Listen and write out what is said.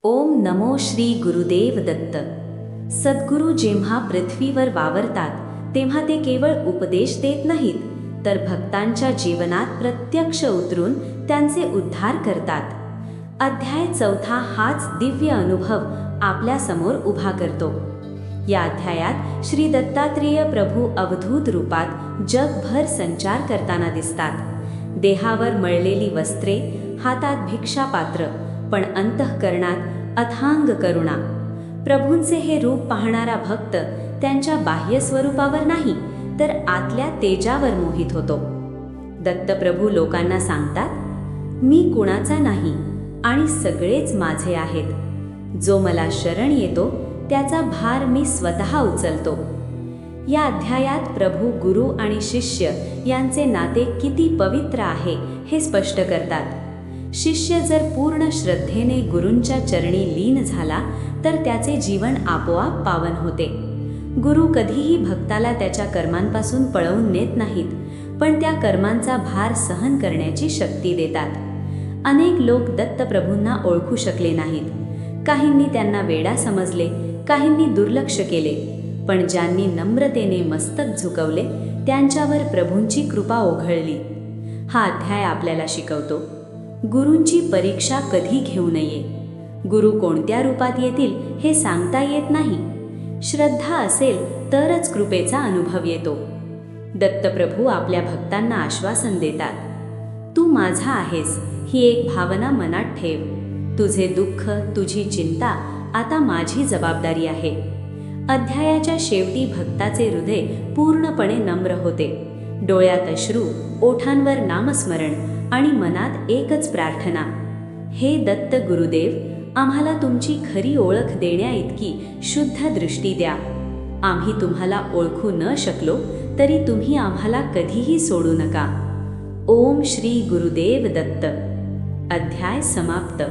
ओम नमो श्री गुरुदेव दत्त. सद्गुरू जेव्हा पृथ्वीवर वावरतात तेव्हा ते केवळ उपदेश देत नाहीत, तर भक्तांच्या जीवनात प्रत्यक्ष उतरून त्यांचे उद्धार करतात. अध्याय 4 हाच दिव्य अनुभव आपल्यासमोर उभा करतो. या अध्यायात श्री दत्तात्रेय प्रभू अवधूत रूपात जगभर संचार करताना दिसतात. देहावर मळलेली वस्त्रे, हातात भिक्षापात्र, पण अंतःकरणात अथांग करुणा. प्रभूंचे हे रूप पाहणारा भक्त त्यांच्या बाह्य स्वरूपावर नाही, तर आतल्या तेजावर मोहित होतो. दत्तप्रभू लोकांना सांगतात, मी कुणाचा नाही आणि सगळेच माझे आहेत. जो मला शरण येतो त्याचा भार मी स्वतः उचलतो. या अध्यायात प्रभू गुरु आणि शिष्य यांचे नाते किती पवित्र आहे हे स्पष्ट करतात. शिष्य जर पूर्ण श्रद्धेने गुरूंच्या चरणी लीन झाला तर त्याचे जीवन आपोआप पावन होते. गुरु कधीही भक्ताला त्याच्या कर्मांपासून पळवून नेत नाहीत, पण त्या कर्मांचा भार सहन करण्याची शक्ती देतात. अनेक लोक दत्तप्रभूंना ओळखू शकले नाहीत. काहींनी त्यांना वेडा समजले, काहींनी दुर्लक्ष केले, पण ज्यांनी नम्रतेने मस्तक झुकवले त्यांच्यावर प्रभूंची कृपा ओघळली. हा अध्याय आपल्याला शिकवतो, गुरूंची परीक्षा कधी घेऊ नये. गुरु कोणत्या रूपात येतील हे सांगता येत नाही. श्रद्धा असेल तरच कृपेचा अनुभव येतो. दत्तप्रभू आपल्या भक्तांना आश्वासन देतात, तू माझा आहेस ही एक भावना मनात ठेव. तुझे दुःख, तुझी चिंता आता माझी जबाबदारी आहे. अध्यायाच्या शेवटी भक्ताचे हृदय पूर्णपणे नम्र होते. डोळ्यात अश्रू, ओठांवर नामस्मरण आणि मनात एकच प्रार्थना, हे दत्त गुरुदेव, आम्हाला तुमची खरी ओळख देण्या इतकी शुद्ध दृष्टी द्या. आम्ही तुम्हाला ओळखू न शकलो तरी तुम्ही आम्हाला कधीही सोडू नका. ओम श्री गुरुदेव दत्त. अध्याय समाप्त.